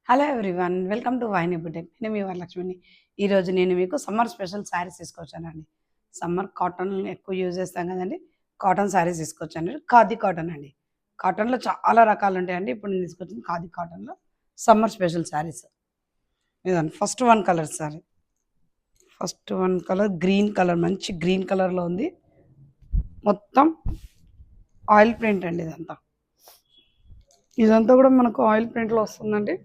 Hello everyone, welcome to Vahini boutique. నేను మీ వరలక్ష్మిని. ఈరోజు నేను మీకు సమ్మర్ స్పెషల్ శారీస్ తీసుకొచ్చానండి. సమ్మర్ కాటన్ ఎక్కువ యూజ్ చేస్తాం కదండి. కాటన్ శారీస్ తీసుకొచ్చాను. ఖాదీ కాటన్ అండి. కాటన్లో చాలా రకాలు ఉంటాయండి. ఇప్పుడు నేను తీసుకొచ్చింది ఖాదీ కాటన్లో సమ్మర్ స్పెషల్ శారీస్. ఇదండి first one colour sari. First one colour green colour, మంచి గ్రీన్ కలర్లో ఉంది. మొత్తం ఆయిల్ ప్రింట్ అండి. ఇదంతా కూడా మనకు ఆయిల్ ప్రింట్లో వస్తుందండి.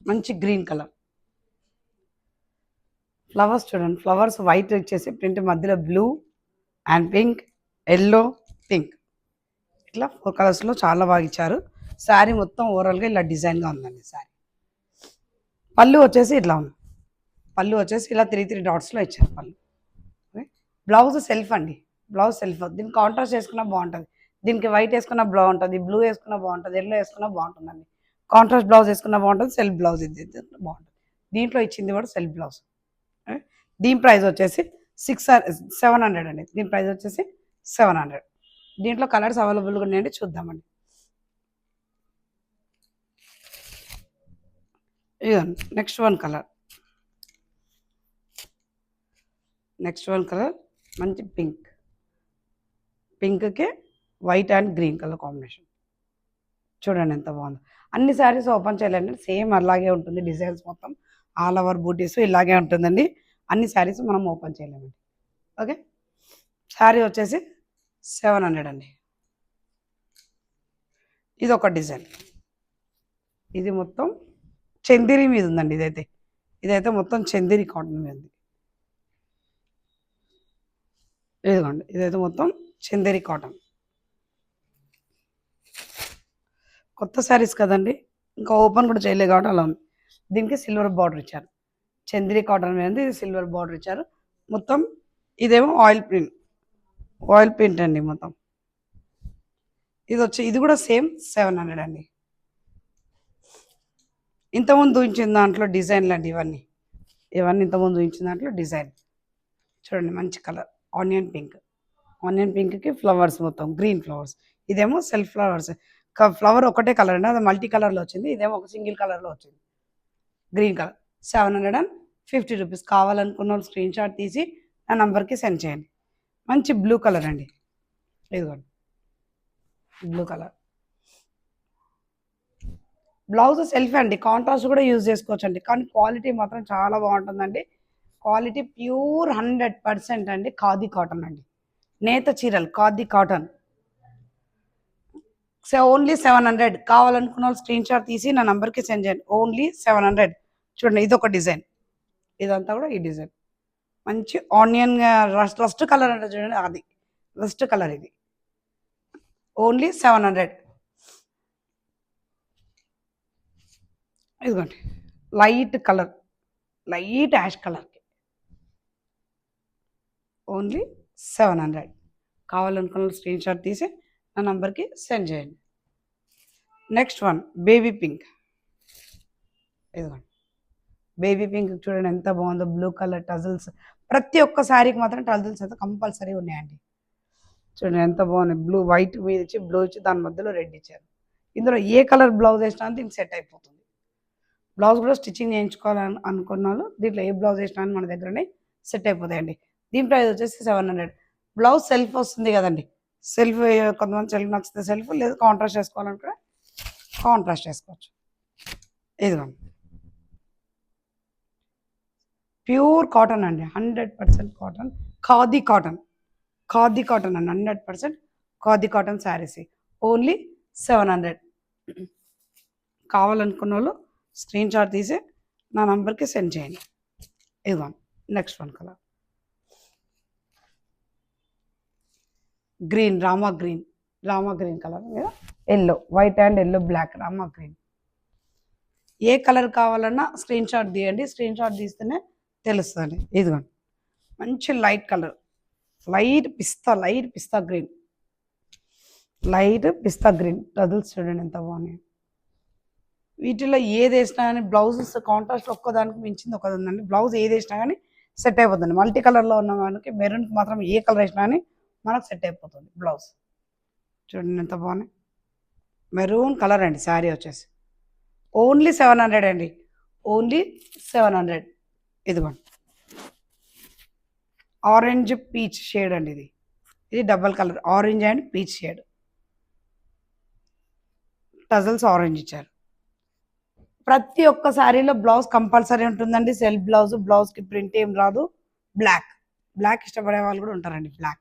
మంచి గ్రీన్ కలర్ ఫ్లవర్స్ చూడండి. ఫ్లవర్స్ వైట్ వచ్చేసి ప్రింట్ మధ్యలో blue and pink, yellow, pink, ఇట్లా 4 కలర్స్లో చాలా బాగా ఇచ్చారు. శారీ మొత్తం ఓవరాల్గా ఇలా డిజైన్గా ఉందండి. శారీ పళ్ళు వచ్చేసి ఇట్లా ఉంది. పళ్ళు వచ్చేసి ఇలా 3 డాట్స్లో ఇచ్చారు పళ్ళు. బ్లౌజ్ సెల్ఫ్ అండి. Blouse self. దీనికి కాంట్రాస్ట్ వేసుకున్నా బాగుంటుంది. దీనికి వైట్ వేసుకున్నా బాగుంటుంది, బ్లూ వేసుకున్నా బాగుంటుంది, ఎల్లో వేసుకున్నా బాగుంటుందండి. కాంట్రాస్ట్ బ్లౌజ్ వేసుకున్నా బాగుంటుంది, సెల్ఫ్ బ్లౌజ్ ఇది బాగుంటుంది. దీంట్లో ఇచ్చింది కూడా సెల్ఫ్ బ్లౌజ్. దీని ప్రైస్ వచ్చేసి 700 అండి. దీని ప్రైస్ వచ్చేసి 700. దీంట్లో కలర్స్ అవైలబుల్గా ఉన్నాయండి, చూద్దామండి. ఇదండి నెక్స్ట్ వన్ కలర్. మంచి పింక్కి white and green colour combination. చూడండి ఎంత బాగుందో. అన్ని శారీస్ ఓపెన్ చేయాలండి, సేమ్ అలాగే ఉంటుంది. డిజైన్స్ మొత్తం ఆల్ ఓవర్ బూటీస్ ఇలాగే ఉంటుందండి. అన్ని శారీస్ మనం ఓపెన్ చేయలేమండి. ఓకే, శారీ వచ్చేసి 700 అండి. ఇది ఒక డిజైన్. ఇది మొత్తం చందేరి మీద ఉందండి. ఇదైతే మొత్తం చందేరి కాటన్ మీద ఉంది. ఇదిగోండి, ఇదైతే మొత్తం చందేరి కాటన్. కొత్త శారీస్ కదండి, ఇంకా ఓపెన్ కూడా చేయలేదు కాబట్టి అలా ఉంది. దీనికి సిల్వర్ బార్డర్ ఇచ్చారు. చందేరి కాటన్ మీద ఇది సిల్వర్ బార్డర్ ఇచ్చారు. మొత్తం ఇదేమో ఆయిల్ ప్రింట్ అండి మొత్తం. ఇది కూడా సేమ్ 700 అండి. ఇంతకుముందు చూపించిన దాంట్లో డిజైన్లు అండి ఇవన్నీ. ఇంతకుముందు చూపించిన దాంట్లో డిజైన్ చూడండి. మంచి కలర్ ఆనియన్ పింక్కి ఫ్లవర్స్, మొత్తం గ్రీన్ ఫ్లవర్స్. ఇదేమో సెల్ఫ్ ఫ్లవర్స్. ఫ్లవర్ ఒకటే కలర్ అండి, అది మల్టీ కలర్లో వచ్చింది. ఇదేమో ఒక సింగిల్ కలర్లో వచ్చింది, గ్రీన్ కలర్. 750 రూపీస్. కావాలనుకున్న వాళ్ళు స్క్రీన్ షాట్ తీసి నా నంబర్కి సెండ్ చేయండి. మంచి బ్లూ కలర్ అండి. ఇదిగోండి బ్లూ కలర్. బ్లౌజ్ సెల్ఫ్ అండి, కాంట్రాస్ట్ కూడా యూజ్ చేసుకోవచ్చు అండి. కానీ క్వాలిటీ మాత్రం చాలా బాగుంటుందండి. క్వాలిటీ ప్యూర్ 100% అండి. ఖాదీ కాటన్ అండి. నేత చీరలు ఖాదీ కాటన్. ఓన్లీ 700. కావాలనుకున్న వాళ్ళు స్క్రీన్ షాట్ తీసి నా నంబర్కి సెండ్ చేయండి. ఓన్లీ 700. చూడండి, ఇది ఒక డిజైన్. ఇదంతా కూడా ఈ డిజైన్. మంచి ఆనియన్ రస్ట్ కలర్ అంటే చూడండి, అది రస్ట్ కలర్. ఇది ఓన్లీ 700. ఇదిగోండి లైట్ యాష్ కలర్కి ఓన్లీ 700. కావాలనుకున్న స్క్రీన్ షాట్ తీసి నా నంబర్కి సెండ్ చేయండి. Next one baby pink. ఇదిగోండి బేబీ పింక్ చూడండి ఎంత బాగుందో. Blue colour tassels. ప్రతి ఒక్క శారీకి మాత్రం టజల్స్ అయితే కంపల్సరీ ఉన్నాయండి. చూడండి ఎంత బాగున్నాయి. బ్లూ వైట్ మీద ఇచ్చి, బ్లూ ఇచ్చి, దాని మధ్యలో రెడ్ ఇచ్చారు. ఇందులో ఏ కలర్ బ్లౌజ్ వేసినా దీనికి సెట్ అయిపోతుంది. బ్లౌజ్ కూడా స్టిచ్చింగ్ చేయించుకోవాలని అనుకున్నాను. దీంట్లో ఏ బ్లౌజ్ వేసినా మన దగ్గరనే సెట్ అయిపోతాయండి. దీని ప్రైస్ వచ్చేసి 700. బ్లౌజ్ సెల్ఫ్ వస్తుంది కదండి. సెల్ఫ్ కొంతమంది సెల్ఫ్ నచ్చితే సెల్ఫ్, లేదా కాంట్రాస్ట్ వేసుకోవాలనుకుంటే కాంట్రాస్ట్ వేసుకోవచ్చు. ఇదిగోండి ప్యూర్ కాటన్ అండి, 100% కాటన్. ఖాదీ కాటన్ అండి, 100% ఖాదీ కాటన్ శారీస్. ఓన్లీ 700. కావాలనుకున్న వాళ్ళు స్క్రీన్ షాట్ తీసి నా నంబర్కి సెండ్ చేయండి. ఇదిగోండి next one colour green, Rama green colour మీద yellow, white and yellow black, Rama green. ఏ కలర్ కావాలన్నా స్క్రీన్ షాట్ తీయండి. స్క్రీన్ షాట్ తీస్తేనే తెలుస్తుంది. ఇదిగోండి మంచి లైట్ కలర్, లైట్ పిస్తా గ్రీన్ టజల్స్ చూడండి ఎంత బాగున్నాయి. వీటిలో ఏది వేసినా కానీ బ్లౌజెస్ కాంట్రాస్ట్ ఒక్కదానికి మించింది ఒకది ఉందండి. బ్లౌజ్ ఏది వేసినా కానీ సెట్ అయిపోతుంది. మల్టీ కలర్లో ఉన్న మనకి మెరూన్కి మాత్రం ఏ కలర్ వేసినా కానీ మనకు సెట్ అయిపోతుంది బ్లౌజ్. చూడండి ఎంత బాగున్నాయి. మెరూన్ కలర్ అండి శారీ వచ్చేసి. ఓన్లీ 700 అండి. ఓన్లీ 700. ఇదిగోండి. ఆరెంజ్ పీచ్ షేడ్ అండి ఇది. ఇది double colour orange and peach shade. Tassels orange ఇచ్చారు. ప్రతి ఒక్క శారీలో బ్లౌజ్ కంపల్సరీ ఉంటుందండి. సెల్ఫ్ బ్లౌజ్, బ్లౌజ్కి ప్రింట్ ఏం రాదు. బ్లాక్ ఇష్టపడే వాళ్ళు కూడా ఉంటారండి. బ్లాక్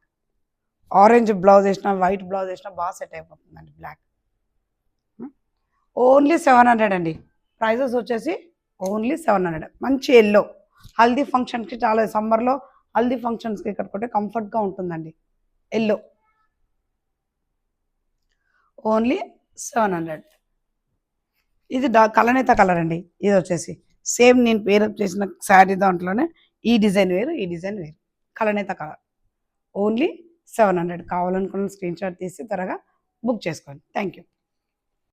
ఆరెంజ్ బ్లౌజ్ వేసినా, వైట్ బ్లౌజ్ వేసినా బాగా సెట్ అయిపోతుందండి బ్లాక్. ఓన్లీ 700 అండి. ప్రైజెస్ వచ్చేసి ఓన్లీ 700. మంచి ఎల్లో హల్దీ ఫంక్షన్కి, చాలా సమ్మర్లో హల్దీ ఫంక్షన్స్కి కట్టుకుంటే కంఫర్ట్గా ఉంటుందండి. Yellow only 700. ఇది కలనేత కలర్ అండి. ఇది వచ్చేసి సేమ్ నేను పేరప్ చేసిన శారీ దాంట్లోనే ఈ డిజైన్ వేరు, ఈ డిజైన్ వేరు. కలనేత కలర్ ఓన్లీ 700. కావాలనుకున్న స్క్రీన్ షాట్ తీసి త్వరగా బుక్ చేసుకోండి. Thank you.